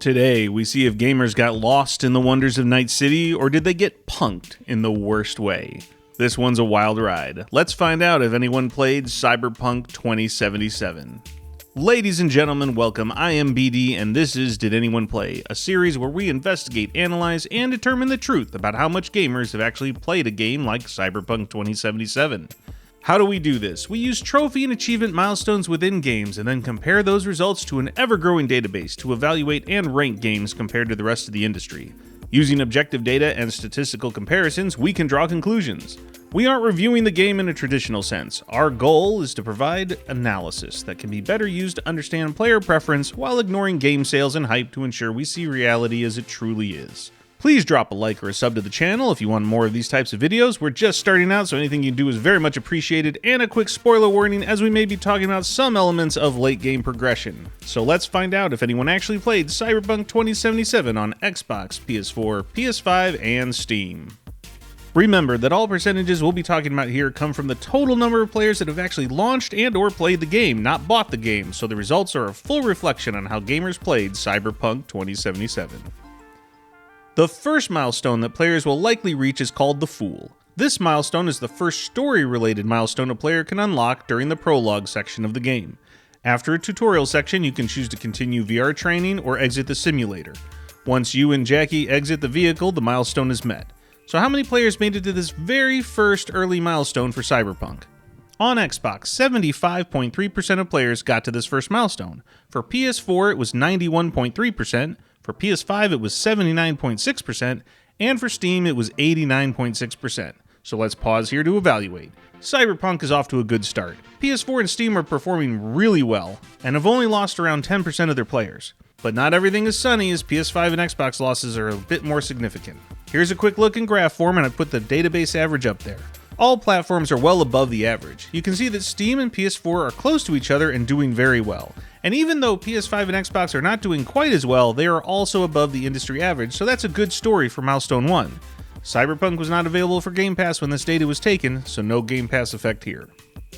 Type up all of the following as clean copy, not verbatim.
Today, we see if gamers got lost in the wonders of Night City, or did they get punked in the worst way? This one's a wild ride. Let's find out if anyone played Cyberpunk 2077. Ladies and gentlemen, welcome. I am BD, and this is Did Anyone Play, a series where we investigate, analyze, and determine the truth about how much gamers have actually played a game like Cyberpunk 2077. How do we do this? We use trophy and achievement milestones within games and then compare those results to an ever-growing database to evaluate and rank games compared to the rest of the industry. Using objective data and statistical comparisons, we can draw conclusions. We aren't reviewing the game in a traditional sense. Our goal is to provide analysis that can be better used to understand player preference while ignoring game sales and hype to ensure we see reality as it truly is. Please drop a like or a sub to the channel if you want more of these types of videos. We're just starting out, so anything you do is very much appreciated, and a quick spoiler warning as we may be talking about some elements of late game progression. So let's find out if anyone actually played Cyberpunk 2077 on Xbox, PS4, PS5, and Steam. Remember that all percentages we'll be talking about here come from the total number of players that have actually launched and or played the game, not bought the game, so the results are a full reflection on how gamers played Cyberpunk 2077. The first milestone that players will likely reach is called the Fool. This milestone is the first story-related milestone a player can unlock during the prologue section of the game. After a tutorial section, you can choose to continue VR training or exit the simulator. Once you and Jackie exit the vehicle, the milestone is met. So how many players made it to this very first early milestone for Cyberpunk? On Xbox, 75.3% of players got to this first milestone. For PS4, it was 91.3%. For PS5, it was 79.6%, and for Steam, it was 89.6%. So let's pause here to evaluate. Cyberpunk is off to a good start. PS4 and Steam are performing really well, and have only lost around 10% of their players. But not everything is sunny, as PS5 and Xbox losses are a bit more significant. Here's a quick look in graph form, and I put the database average up there. All platforms are well above the average. You can see that Steam and PS4 are close to each other and doing very well. And even though PS5 and Xbox are not doing quite as well, they are also above the industry average, so that's a good story for Milestone 1. Cyberpunk was not available for Game Pass when this data was taken, so no Game Pass effect here.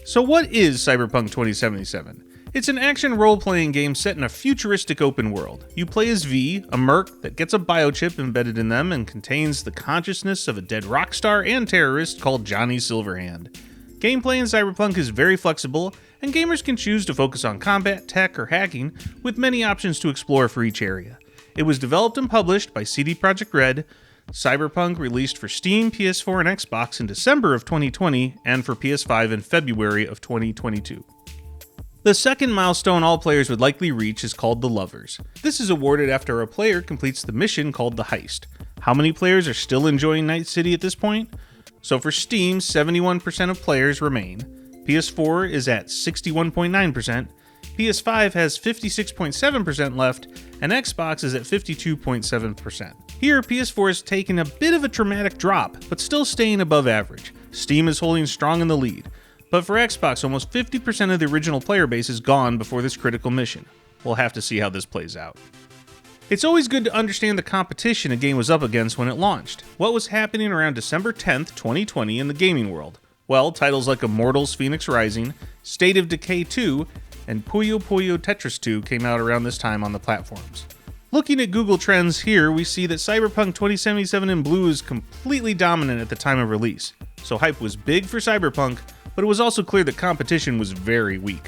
So what is Cyberpunk 2077? It's an action role-playing game set in a futuristic open world. You play as V, a merc that gets a biochip embedded in them and contains the consciousness of a dead rock star and terrorist called Johnny Silverhand. Gameplay in Cyberpunk is very flexible, and gamers can choose to focus on combat, tech, or hacking, with many options to explore for each area. It was developed and published by CD Projekt Red. Cyberpunk released for Steam, PS4, and Xbox in December of 2020, and for PS5 in February of 2022. The second milestone all players would likely reach is called the Lovers. This is awarded after a player completes the mission called the Heist. How many players are still enjoying Night City at this point? So for Steam, 71% of players remain. PS4 is at 61.9%, PS5 has 56.7% left, and Xbox is at 52.7%. Here, PS4 is taking a bit of a dramatic drop, but still staying above average. Steam is holding strong in the lead. But for Xbox, almost 50% of the original player base is gone before this critical mission. We'll have to see how this plays out. It's always good to understand the competition a game was up against when it launched. What was happening around December 10th, 2020 in the gaming world? Well, titles like Immortals Fenyx Rising, State of Decay 2, and Puyo Puyo Tetris 2 came out around this time on the platforms. Looking at Google Trends here, we see that Cyberpunk 2077 in blue is completely dominant at the time of release. So hype was big for Cyberpunk, but it was also clear that competition was very weak.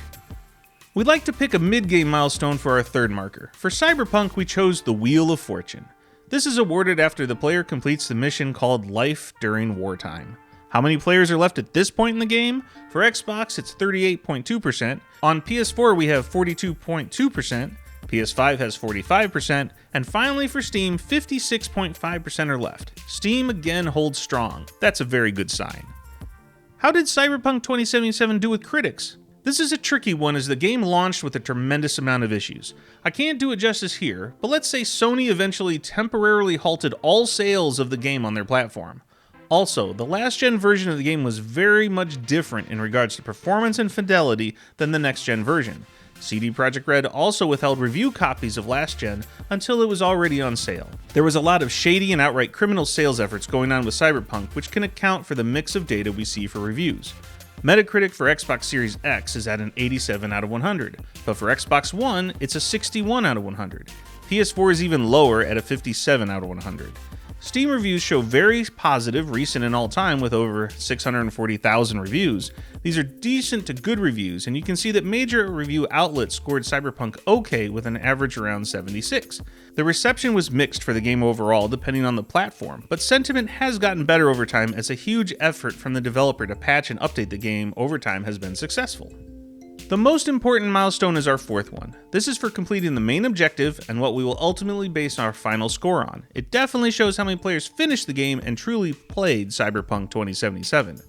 We'd like to pick a mid-game milestone for our third marker. For Cyberpunk, we chose the Wheel of Fortune. This is awarded after the player completes the mission called Life During Wartime. How many players are left at this point in the game? For Xbox, it's 38.2%. On PS4, we have 42.2%. PS5 has 45%, and finally for Steam, 56.5% are left. Steam again holds strong. That's a very good sign. How did Cyberpunk 2077 do with critics? This is a tricky one as the game launched with a tremendous amount of issues. I can't do it justice here, but let's say Sony eventually temporarily halted all sales of the game on their platform. Also, the last-gen version of the game was very much different in regards to performance and fidelity than the next-gen version. CD Projekt Red also withheld review copies of last gen until it was already on sale. There was a lot of shady and outright criminal sales efforts going on with Cyberpunk, which can account for the mix of data we see for reviews. Metacritic for Xbox Series X is at an 87 out of 100, but for Xbox One, it's a 61 out of 100. PS4 is even lower at a 57 out of 100. Steam reviews show very positive, recent and all-time, with over 640,000 reviews. These are decent to good reviews, and you can see that major review outlets scored Cyberpunk okay with an average around 76. The reception was mixed for the game overall, depending on the platform, but sentiment has gotten better over time as a huge effort from the developer to patch and update the game over time has been successful. The most important milestone is our fourth one. This is for completing the main objective and what we will ultimately base our final score on. It definitely shows how many players finished the game and truly played Cyberpunk 2077.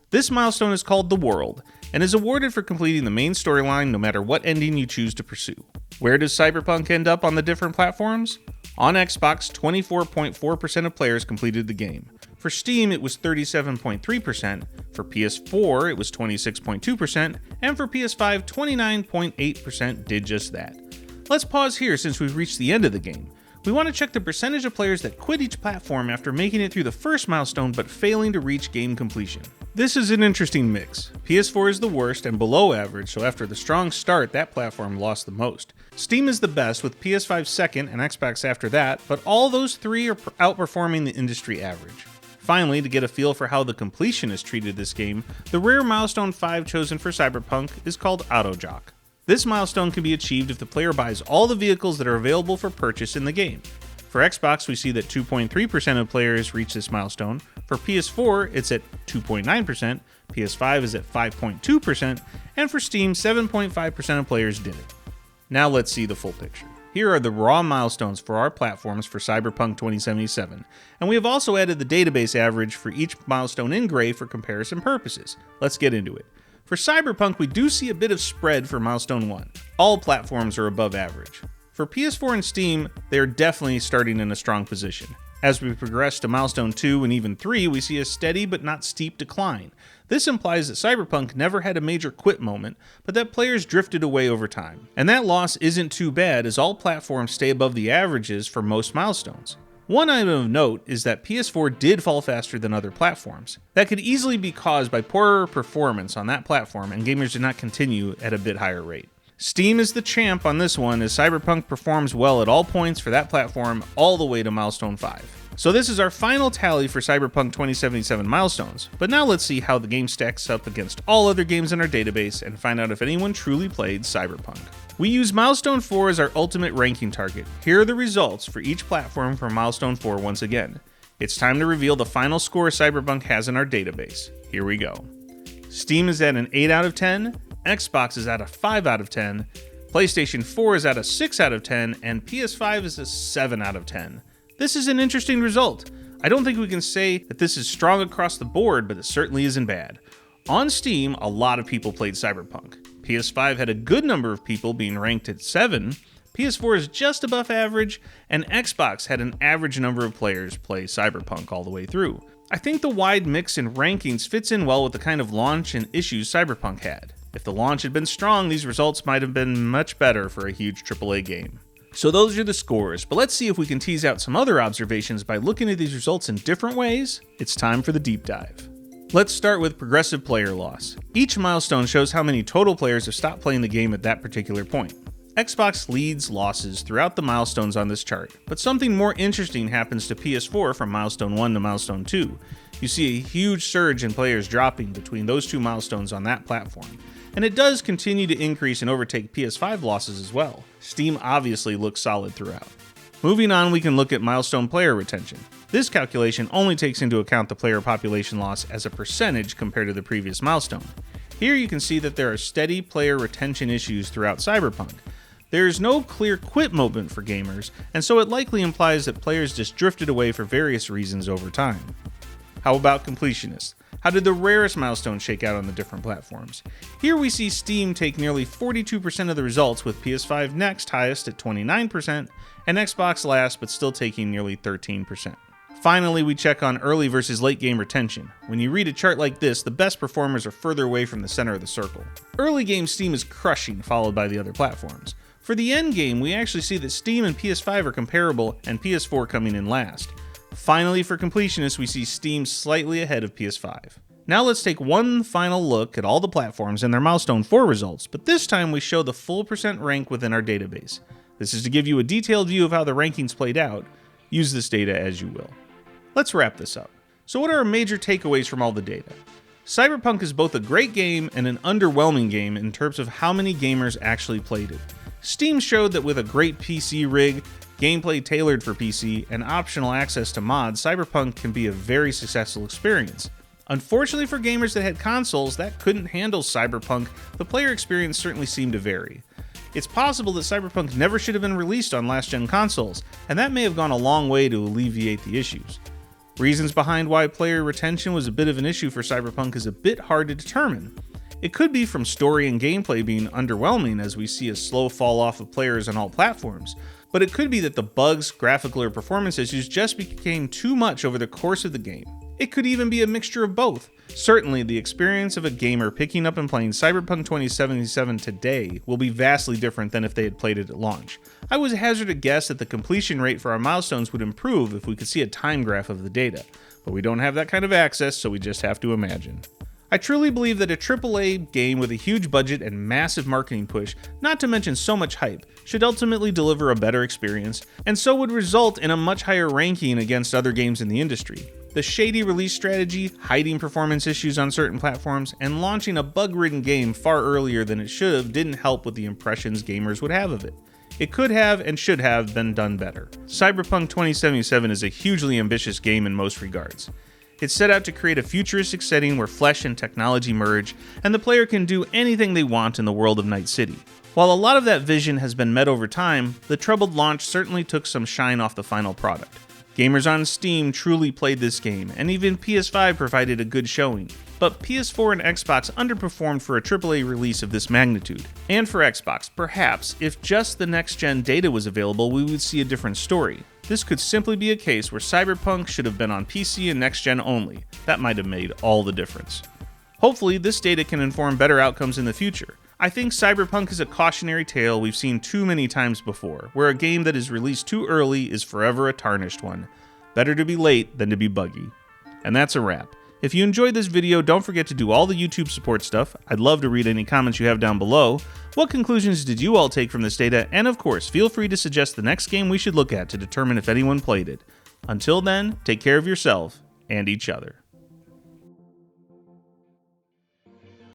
This milestone is called The World, and is awarded for completing the main storyline no matter what ending you choose to pursue. Where does Cyberpunk end up on the different platforms? On Xbox, 24.4% of players completed the game. For Steam, it was 37.3%, for PS4, it was 26.2%, and for PS5, 29.8% did just that. Let's pause here since we've reached the end of the game. We want to check the percentage of players that quit each platform after making it through the first milestone but failing to reach game completion. This is an interesting mix. PS4 is the worst and below average, so after the strong start, that platform lost the most. Steam is the best, with PS5 second and Xbox after that, but all those three are outperforming the industry average. Finally, to get a feel for how the completionist treated this game, the rare milestone 5 chosen for Cyberpunk is called Autojock. This milestone can be achieved if the player buys all the vehicles that are available for purchase in the game. For Xbox, we see that 2.3% of players reach this milestone. For PS4, it's at 2.9%, PS5 is at 5.2%, and for Steam, 7.5% of players did it. Now let's see the full picture. Here are the raw milestones for our platforms for Cyberpunk 2077, and we have also added the database average for each milestone in gray for comparison purposes. Let's get into it. For Cyberpunk, we do see a bit of spread for milestone 1. All platforms are above average. For PS4 and Steam, they are definitely starting in a strong position. As we progress to milestone 2 and even 3, we see a steady but not steep decline. This implies that Cyberpunk never had a major quit moment, but that players drifted away over time. And that loss isn't too bad, as all platforms stay above the averages for most milestones. One item of note is that PS4 did fall faster than other platforms. That could easily be caused by poorer performance on that platform, and gamers did not continue at a bit higher rate. Steam is the champ on this one, as Cyberpunk performs well at all points for that platform all the way to milestone 5. So this is our final tally for Cyberpunk 2077 milestones, but now let's see how the game stacks up against all other games in our database and find out if anyone truly played Cyberpunk. We use milestone 4 as our ultimate ranking target. Here are the results for each platform for milestone 4 once again. It's time to reveal the final score Cyberpunk has in our database. Here we go. Steam is at an 8 out of 10, Xbox is at a 5 out of 10, PlayStation 4 is at a 6 out of 10, and PS5 is a 7 out of 10. This is an interesting result. I don't think we can say that this is strong across the board, but it certainly isn't bad. On Steam, a lot of people played Cyberpunk. PS5 had a good number of people being ranked at 7, PS4 is just above average, and Xbox had an average number of players play Cyberpunk all the way through. I think the wide mix in rankings fits in well with the kind of launch and issues Cyberpunk had. If the launch had been strong, these results might have been much better for a huge AAA game. So those are the scores, but let's see if we can tease out some other observations by looking at these results in different ways. It's time for the deep dive. Let's start with progressive player loss. Each milestone shows how many total players have stopped playing the game at that particular point. Xbox leads losses throughout the milestones on this chart, but something more interesting happens to PS4 from milestone 1 to milestone 2. You see a huge surge in players dropping between those two milestones on that platform. And it does continue to increase and overtake PS5 losses as well. Steam obviously looks solid throughout. Moving on, we can look at milestone player retention. This calculation only takes into account the player population loss as a percentage compared to the previous milestone. Here you can see that there are steady player retention issues throughout Cyberpunk. There is no clear quit moment for gamers, and so it likely implies that players just drifted away for various reasons over time. How about completionists? How did the rarest milestones shake out on the different platforms? Here we see Steam take nearly 42% of the results, with PS5 next highest at 29%, and Xbox last but still taking nearly 13%. Finally, we check on early versus late game retention. When you read a chart like this, the best performers are further away from the center of the circle. Early game Steam is crushing, followed by the other platforms. For the end game, we actually see that Steam and PS5 are comparable, and PS4 coming in last. Finally, for completionists, we see Steam slightly ahead of PS5. Now let's take one final look at all the platforms and their milestone 4 results, but this time we show the full percent rank within our database. This is to give you a detailed view of how the rankings played out. Use this data as you will. Let's wrap this up. So what are our major takeaways from all the data? Cyberpunk is both a great game and an underwhelming game in terms of how many gamers actually played it. Steam showed that with a great PC rig, gameplay tailored for PC, and optional access to mods, Cyberpunk can be a very successful experience. Unfortunately for gamers that had consoles that couldn't handle Cyberpunk, the player experience certainly seemed to vary. It's possible that Cyberpunk never should have been released on last-gen consoles, and that may have gone a long way to alleviate the issues. Reasons behind why player retention was a bit of an issue for Cyberpunk is a bit hard to determine. It could be from story and gameplay being underwhelming as we see a slow fall off of players on all platforms, but it could be that the bugs, graphical or performance issues just became too much over the course of the game. It could even be a mixture of both. Certainly, the experience of a gamer picking up and playing Cyberpunk 2077 today will be vastly different than if they had played it at launch. I would hazard a guess that the completion rate for our milestones would improve if we could see a time graph of the data, but we don't have that kind of access, so we just have to imagine. I truly believe that a AAA game with a huge budget and massive marketing push, not to mention so much hype, should ultimately deliver a better experience, and so would result in a much higher ranking against other games in the industry. The shady release strategy, hiding performance issues on certain platforms, and launching a bug-ridden game far earlier than it should have didn't help with the impressions gamers would have of it. It could have and should have been done better. Cyberpunk 2077 is a hugely ambitious game in most regards. It's set out to create a futuristic setting where flesh and technology merge, and the player can do anything they want in the world of Night City. While a lot of that vision has been met over time, the troubled launch certainly took some shine off the final product. Gamers on Steam truly played this game, and even PS5 provided a good showing. But PS4 and Xbox underperformed for a AAA release of this magnitude. And for Xbox, perhaps, if just the next-gen data was available, we would see a different story. This could simply be a case where Cyberpunk should have been on PC and next-gen only. That might have made all the difference. Hopefully, this data can inform better outcomes in the future. I think Cyberpunk is a cautionary tale we've seen too many times before, where a game that is released too early is forever a tarnished one. Better to be late than to be buggy. And that's a wrap. If you enjoyed this video, don't forget to do all the YouTube support stuff. I'd love to read any comments you have down below. What conclusions did you all take from this data? And of course, feel free to suggest the next game we should look at to determine if anyone played it. Until then, take care of yourself and each other.